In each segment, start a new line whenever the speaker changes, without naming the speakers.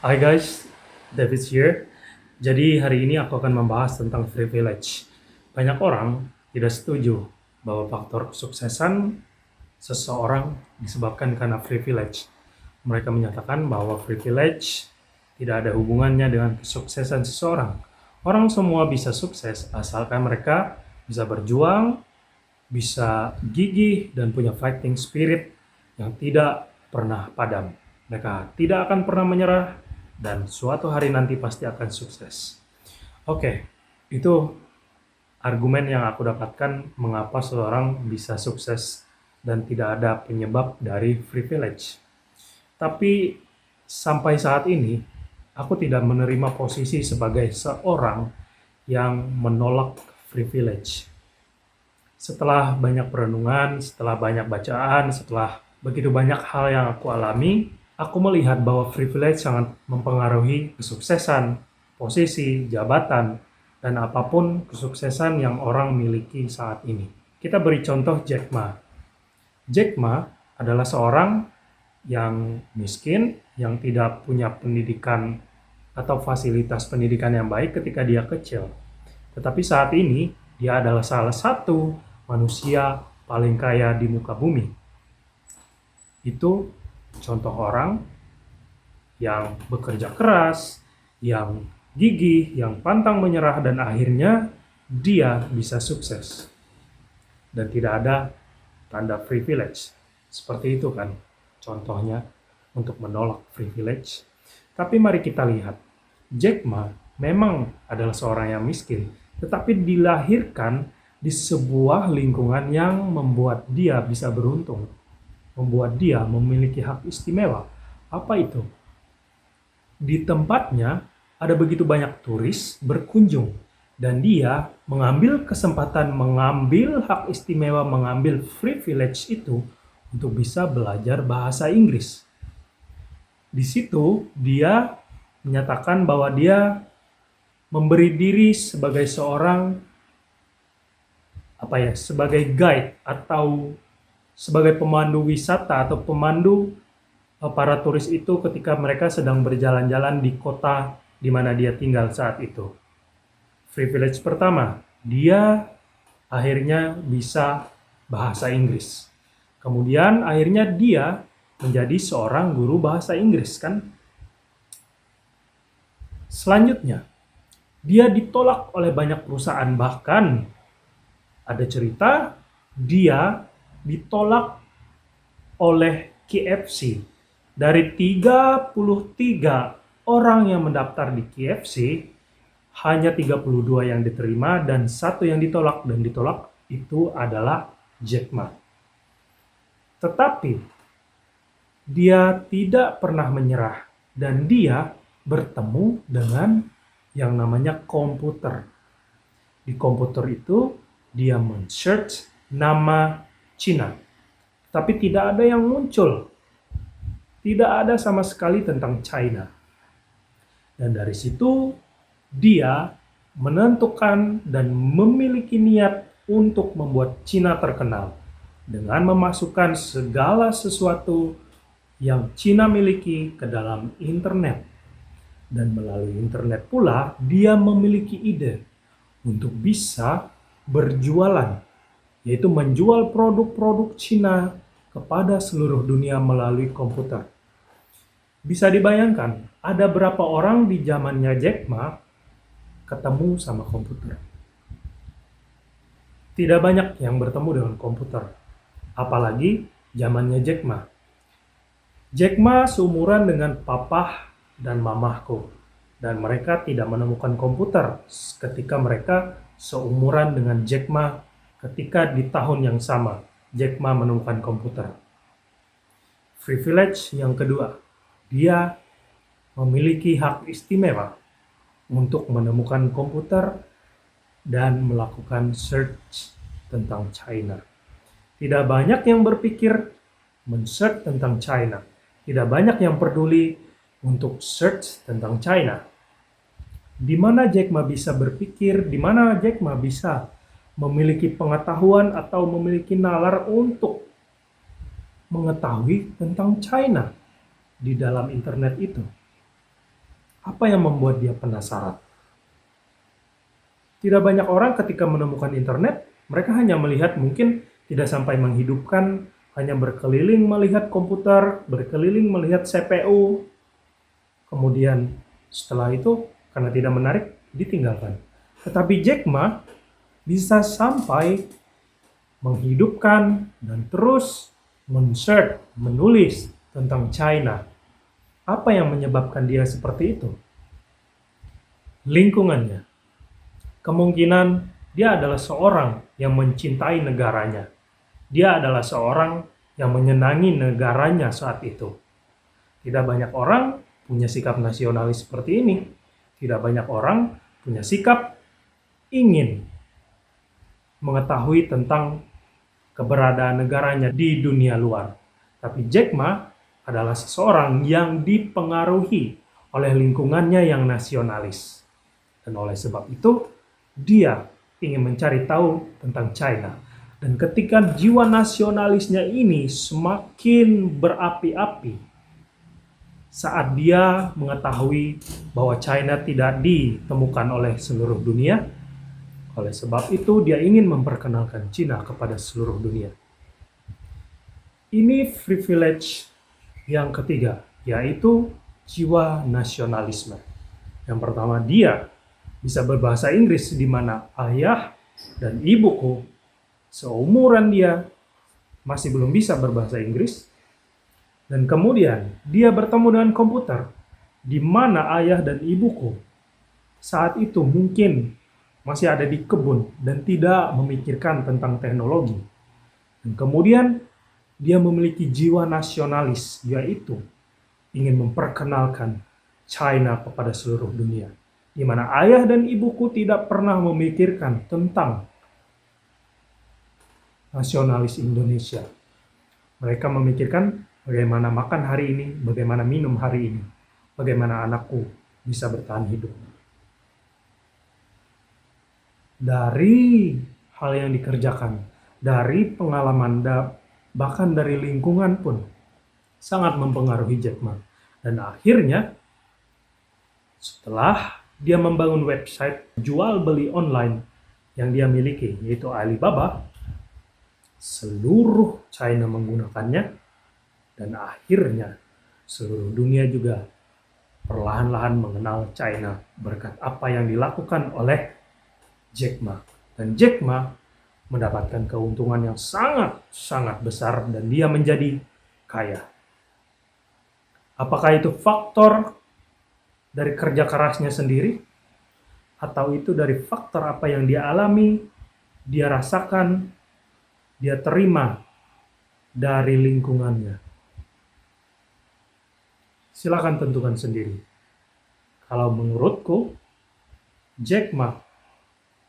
Hi guys, David here. Jadi hari ini aku akan membahas tentang privilege. Banyak orang tidak setuju bahwa faktor kesuksesan seseorang disebabkan karena privilege. Mereka menyatakan bahwa privilege tidak ada hubungannya dengan kesuksesan seseorang. Orang semua bisa sukses asalkan mereka bisa berjuang, bisa gigih, dan punya fighting spirit yang tidak pernah padam. Mereka tidak akan pernah menyerah dan suatu hari nanti pasti akan sukses. Oke, itu argumen yang aku dapatkan mengapa seseorang bisa sukses dan tidak ada penyebab dari privilege. Tapi sampai saat ini, aku tidak menerima posisi sebagai seorang yang menolak privilege. Setelah banyak perenungan, setelah banyak bacaan, setelah begitu banyak hal yang aku alami, aku melihat bahwa privilege sangat mempengaruhi kesuksesan, posisi, jabatan, dan apapun kesuksesan yang orang miliki saat ini. Kita beri contoh Jack Ma. Jack Ma adalah seorang yang miskin, yang tidak punya pendidikan atau fasilitas pendidikan yang baik ketika dia kecil. Tetapi saat ini, dia adalah salah satu manusia paling kaya di muka bumi. Itu contoh orang yang bekerja keras, yang gigih, yang pantang menyerah, dan akhirnya dia bisa sukses. Dan tidak ada tanda privilege. Seperti itu kan contohnya untuk menolak privilege. Tapi mari kita lihat, Jack Ma memang adalah seorang yang miskin, tetapi dilahirkan di sebuah lingkungan yang membuat dia bisa beruntung, membuat dia memiliki hak istimewa. Apa itu? Di tempatnya ada begitu banyak turis berkunjung, dan dia mengambil kesempatan, mengambil hak istimewa, mengambil privilege itu untuk bisa belajar bahasa Inggris. Di situ dia menyatakan bahwa dia memberi diri sebagai seorang sebagai guide atau sebagai pemandu wisata atau pemandu para turis itu ketika mereka sedang berjalan-jalan di kota di mana dia tinggal saat itu. Privilege pertama, dia akhirnya bisa bahasa Inggris. Kemudian akhirnya dia menjadi seorang guru bahasa Inggris kan. Selanjutnya, dia ditolak oleh banyak perusahaan, bahkan ada cerita dia ditolak oleh KFC. Dari 33 orang yang mendaftar di KFC, hanya 32 yang diterima dan satu yang ditolak, dan ditolak itu adalah Jack Ma. Tetapi dia tidak pernah menyerah dan dia bertemu dengan yang namanya komputer. Di komputer itu dia men-search nama Cina, tapi tidak ada yang muncul. Tidak ada sama sekali tentang China. Dan dari situ dia menentukan dan memiliki niat untuk membuat Cina terkenal dengan memasukkan segala sesuatu yang Cina miliki ke dalam internet. Dan melalui internet pula dia memiliki ide untuk bisa berjualan, yaitu menjual produk-produk Cina kepada seluruh dunia melalui komputer. Bisa dibayangkan, ada berapa orang di zamannya Jack Ma ketemu sama komputer. Tidak banyak yang bertemu dengan komputer, apalagi zamannya Jack Ma. Jack Ma seumuran dengan papah dan mamahku, dan mereka tidak menemukan komputer ketika mereka seumuran dengan Jack Ma ketika di tahun yang sama Jack Ma menemukan komputer. Privilege yang kedua, dia memiliki hak istimewa untuk menemukan komputer dan melakukan search tentang China. Tidak banyak yang berpikir men-search tentang China. Tidak banyak yang peduli untuk search tentang China. Di mana Jack Ma bisa berpikir, di mana Jack Ma bisa memiliki pengetahuan atau memiliki nalar untuk mengetahui tentang China di dalam internet itu. Apa yang membuat dia penasaran? Tidak banyak orang ketika menemukan internet, mereka hanya melihat mungkin tidak sampai menghidupkan, hanya berkeliling melihat komputer, berkeliling melihat CPU, kemudian setelah itu karena tidak menarik, ditinggalkan. Tetapi Jack Ma bisa sampai menghidupkan dan terus men-search, menulis tentang China. Apa yang menyebabkan dia seperti itu? Lingkungannya. Kemungkinan dia adalah seorang yang mencintai negaranya. Dia adalah seorang yang menyenangi negaranya saat itu. Tidak banyak orang punya sikap nasionalis seperti ini. Tidak banyak orang punya sikap ingin mengetahui tentang keberadaan negaranya di dunia luar. Tapi Jack Ma adalah seseorang yang dipengaruhi oleh lingkungannya yang nasionalis. Dan oleh sebab itu, dia ingin mencari tahu tentang China. Dan ketika jiwa nasionalisnya ini semakin berapi-api, saat dia mengetahui bahwa China tidak ditemukan oleh seluruh dunia, oleh sebab itu dia ingin memperkenalkan China kepada seluruh dunia. Ini privilege yang ketiga, yaitu jiwa nasionalisme. Yang pertama, dia bisa berbahasa Inggris di mana ayah dan ibuku seumuran dia masih belum bisa berbahasa Inggris. Dan kemudian dia bertemu dengan komputer di mana ayah dan ibuku saat itu mungkin masih ada di kebun dan tidak memikirkan tentang teknologi. Dan kemudian dia memiliki jiwa nasionalis, yaitu ingin memperkenalkan China kepada seluruh dunia. Di mana ayah dan ibuku tidak pernah memikirkan tentang nasionalis Indonesia. Mereka memikirkan bagaimana makan hari ini, bagaimana minum hari ini, bagaimana anakku bisa bertahan hidup. Dari hal yang dikerjakan, dari pengalaman, bahkan dari lingkungan pun sangat mempengaruhi Jack Ma. Dan akhirnya setelah dia membangun website jual beli online yang dia miliki, yaitu Alibaba, seluruh China menggunakannya, dan akhirnya seluruh dunia juga perlahan-lahan mengenal China berkat apa yang dilakukan oleh Jack Ma. Dan Jack Ma mendapatkan keuntungan yang sangat-sangat besar dan dia menjadi kaya. Apakah itu faktor dari kerja kerasnya sendiri? Atau itu dari faktor apa yang dia alami, dia rasakan, dia terima dari lingkungannya? Silakan tentukan sendiri. Kalau menurutku, Jack Ma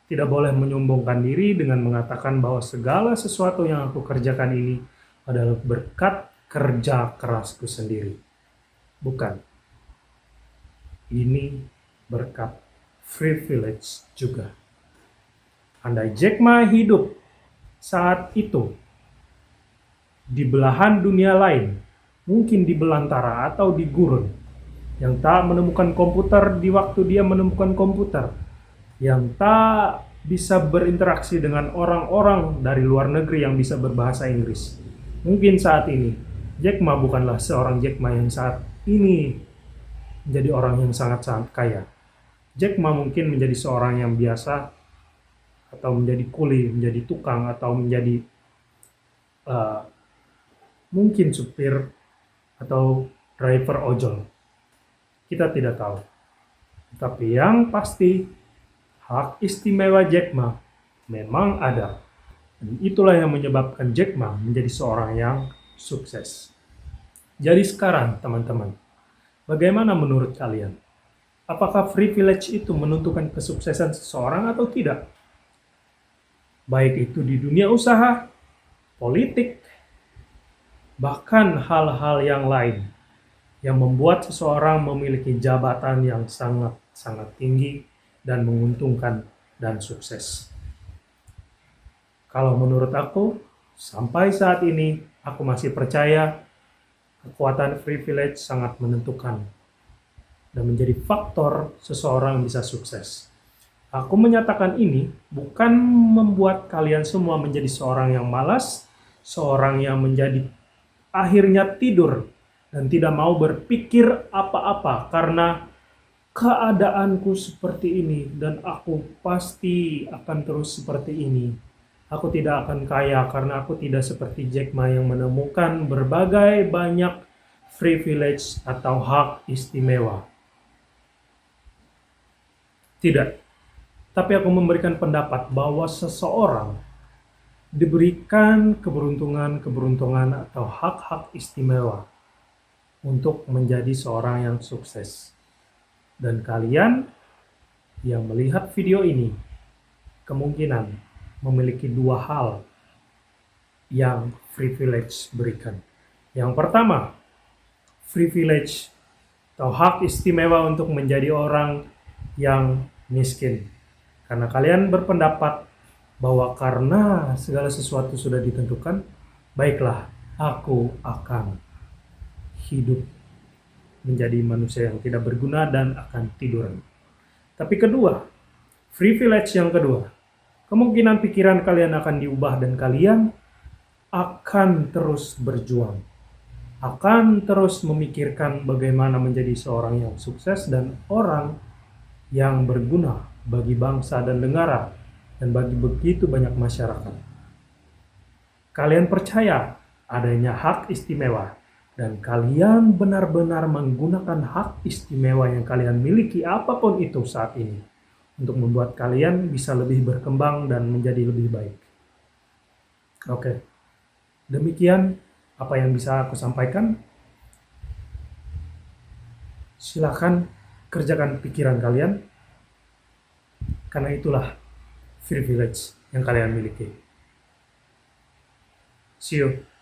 tidak boleh menyombongkan diri dengan mengatakan bahwa segala sesuatu yang aku kerjakan ini adalah berkat kerja kerasku sendiri. Bukan. Ini berkat privilege juga. Andai Jack Ma hidup saat itu di belahan dunia lain, mungkin di belantara atau di gurun, yang tak menemukan komputer di waktu dia menemukan komputer, yang tak bisa berinteraksi dengan orang-orang dari luar negeri yang bisa berbahasa Inggris. Mungkin saat ini, Jack Ma bukanlah seorang Jack Ma yang saat ini menjadi orang yang sangat-sangat kaya. Jack Ma mungkin menjadi seorang yang biasa, atau menjadi kuli, menjadi tukang, atau menjadi mungkin supir atau driver ojol. Kita tidak tahu. Tapi yang pasti, hak istimewa Jack Ma memang ada. Dan itulah yang menyebabkan Jack Ma menjadi seorang yang sukses. Jadi sekarang, teman-teman, bagaimana menurut kalian? Apakah privilege itu menentukan kesuksesan seseorang atau tidak? Baik itu di dunia usaha, politik, bahkan hal-hal yang lain yang membuat seseorang memiliki jabatan yang sangat-sangat tinggi dan menguntungkan dan sukses. Kalau menurut aku, sampai saat ini aku masih percaya kekuatan privilege sangat menentukan dan menjadi faktor seseorang bisa sukses. Aku menyatakan ini bukan membuat kalian semua menjadi seorang yang malas, seorang yang menjadi akhirnya tidur dan tidak mau berpikir apa-apa karena keadaanku seperti ini dan aku pasti akan terus seperti ini. Aku tidak akan kaya karena aku tidak seperti Jack Ma yang menemukan berbagai banyak privilege atau hak istimewa. Tidak, tapi aku memberikan pendapat bahwa seseorang diberikan keberuntungan-keberuntungan atau hak-hak istimewa untuk menjadi seorang yang sukses. Dan kalian yang melihat video ini kemungkinan memiliki dua hal yang privilege berikan. Yang pertama, privilege atau hak istimewa untuk menjadi orang yang miskin. Karena kalian berpendapat bahwa karena segala sesuatu sudah ditentukan, baiklah, aku akan hidup menjadi manusia yang tidak berguna dan akan tidur. Tapi kedua, privilege yang kedua, kemungkinan pikiran kalian akan diubah dan kalian akan terus berjuang. Akan terus memikirkan bagaimana menjadi seorang yang sukses dan orang yang berguna bagi bangsa dan negara dan bagi begitu banyak masyarakat. Kalian percaya adanya hak istimewa dan kalian benar-benar menggunakan hak istimewa yang kalian miliki apapun itu saat ini untuk membuat kalian bisa lebih berkembang dan menjadi lebih baik. Oke, demikian apa yang bisa aku sampaikan. Silakan kerjakan pikiran kalian, karena itulah privilege yang kalian miliki. See you.